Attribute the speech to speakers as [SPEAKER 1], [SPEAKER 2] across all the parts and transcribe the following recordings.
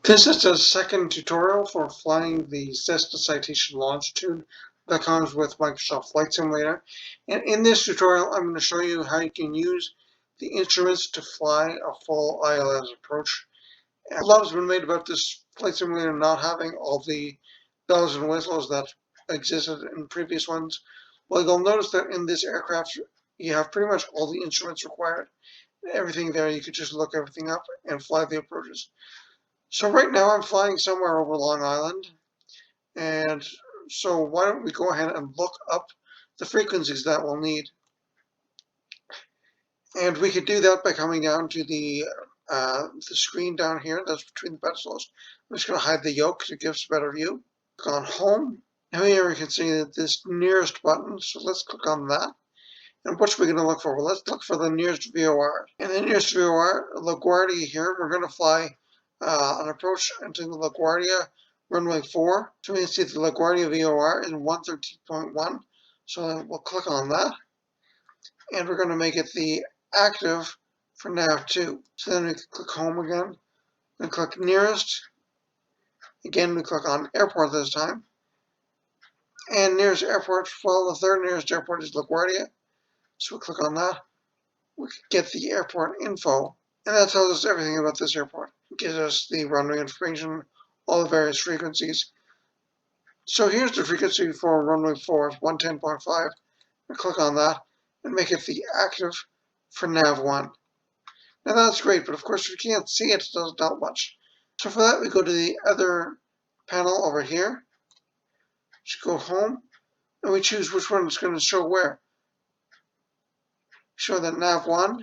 [SPEAKER 1] This is the second tutorial for flying the Cessna Citation Longitude that comes with Microsoft Flight Simulator. And in this tutorial, I'm going to show you how you can use the instruments to fly a full ILS approach. A lot has been made about this Flight Simulator not having all the bells and whistles that existed in previous ones. Well, you'll notice that in this aircraft, you have pretty much all the instruments required. Everything there, you could just look everything up and fly the approaches. So right now I'm flying somewhere over Long Island, and so why don't we go ahead and look up the frequencies that we'll need. And we could do that by coming down to the screen down here that's between the pedestals. I'm just going to hide the yoke to give us a better view. Click on Home. Now here we can see that this nearest button, so let's click on that. And what are we going to look for? Well, let's look for the nearest VOR. And the nearest VOR, LaGuardia here, we're going to fly an approach into the LaGuardia runway 4. So we can see the LaGuardia VOR is 113.1. So we'll click on that. And we're going to make it the active for nav2. So then we click Home again. And click Nearest. Again, we click on Airport this time. And nearest airport, well, the third nearest airport is LaGuardia. So we click on that. We could get the airport info. And that tells us everything about this airport. It gives us the runway information, all the various frequencies. So here's the frequency for runway 4, 110.5. We click on that and make it the active for nav1. Now that's great, but of course if you can't see it, it doesn't help much. So for that we go to the other panel over here. Just go Home, and we choose which one is going to show where. Show that nav1.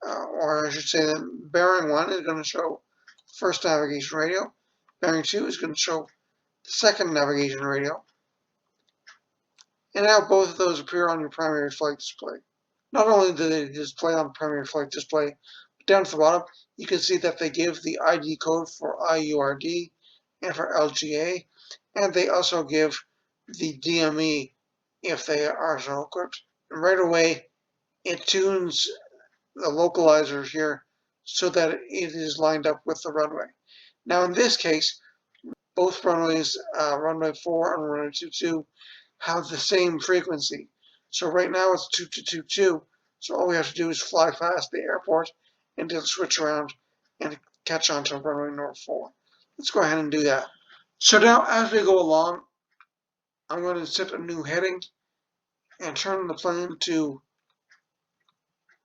[SPEAKER 1] Or I should say that bearing 1 is going to show first navigation radio. Bearing 2 is going to show the second navigation radio. And now both of those appear on your primary flight display. Not only do they display on primary flight display, but down at the bottom you can see that they give the ID code for IURD and for LGA, and they also give the DME if they are so equipped. And right away it tunes the localizer here so that it is lined up with the runway. Now in this case, both runways, runway 4 and runway 22, have the same frequency. So right now it's 2222, so all we have to do is fly past the airport and it'll switch around and catch on to runway number 4. Let's go ahead and do that. So now as we go along, I'm going to set a new heading and turn the plane to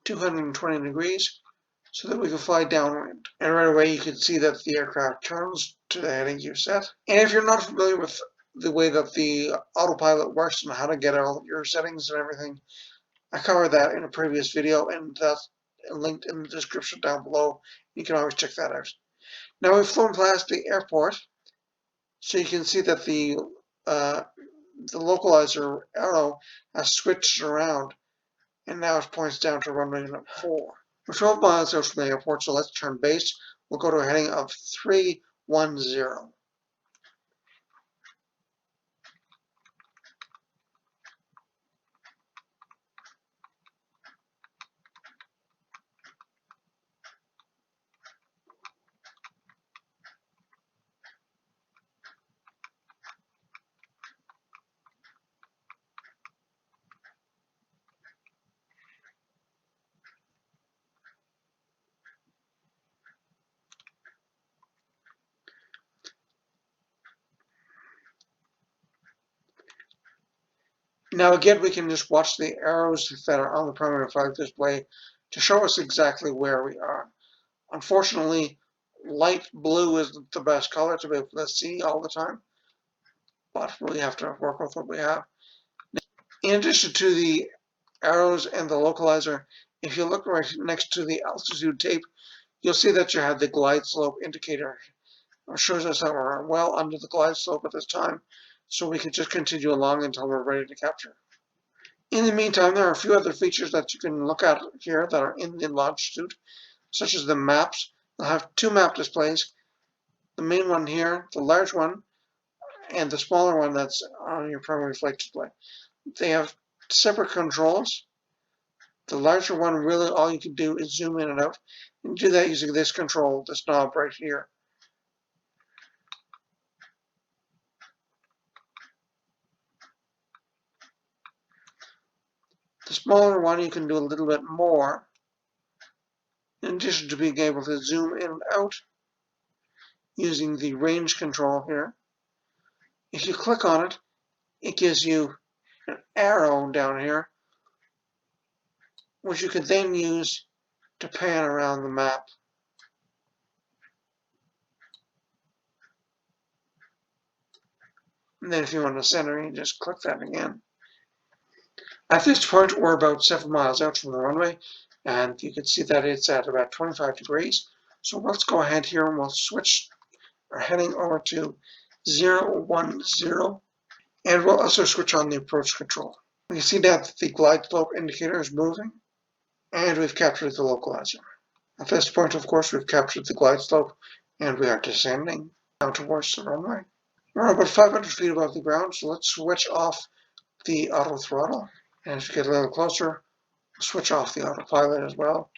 [SPEAKER 1] 220 degrees so that we can fly downwind. And right away you can see that the aircraft turns to the heading you set. And if you're not familiar with the way that the autopilot works and how to get all of your settings and everything, I covered that in a previous video, and that's linked in the description down below. You can always check that out. Now we've flown past the airport, so you can see that the localizer arrow has switched around, and now it points down to runway number 4. We're 12 miles out from the airport, so let's turn base. We'll go to a heading of 310. Now again, we can just watch the arrows that are on the primary flight display to show us exactly where we are. Unfortunately, light blue isn't the best color to be able to see all the time, but we have to work with what we have. In addition to the arrows and the localizer, if you look right next to the altitude tape, you'll see that you have the glide slope indicator. It shows us that we're well under the glide slope at this time, so we can just continue along until we're ready to capture. In the meantime, there are a few other features that you can look at here that are in the longitude, such as the maps. They'll have two map displays, the main one here, the large one, and the smaller one that's on your primary flight display. They have separate controls, The larger one, really all you can do is zoom in and out, and do that using this control, this knob right here. The smaller one, you can do a little bit more, in addition to being able to zoom in and out using the range control here. If you click on it, it gives you an arrow down here, which you could then use to pan around the map. And then if you want to center, you just click that again. At this point, we're about 7 miles out from the runway, and you can see that it's at about 25 degrees. So let's go ahead here and we'll switch our heading over to 010, and we'll also switch on the approach control. We can see now that the glide slope indicator is moving, and we've captured the localizer. At this point, of course, we've captured the glide slope, and we are descending down towards the runway. We're about 500 feet above the ground, so let's switch off the auto throttle. And as we get a little closer, we'll switch off the autopilot as well.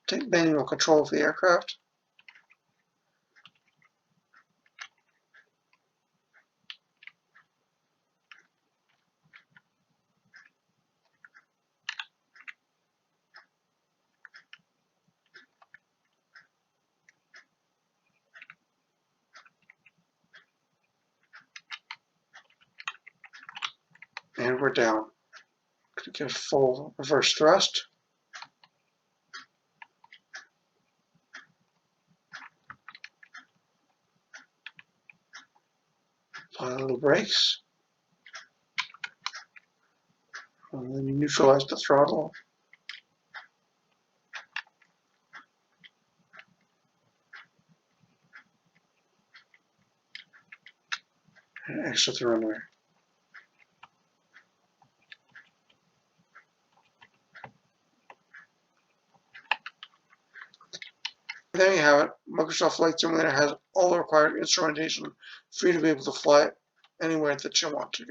[SPEAKER 1] Take manual control of the aircraft. And we're down. Going to give full reverse thrust. Apply a little brakes. And then you neutralize the throttle. And exit the runway. There you have it. Microsoft Flight Simulator has all the required instrumentation for you to be able to fly it anywhere that you want to.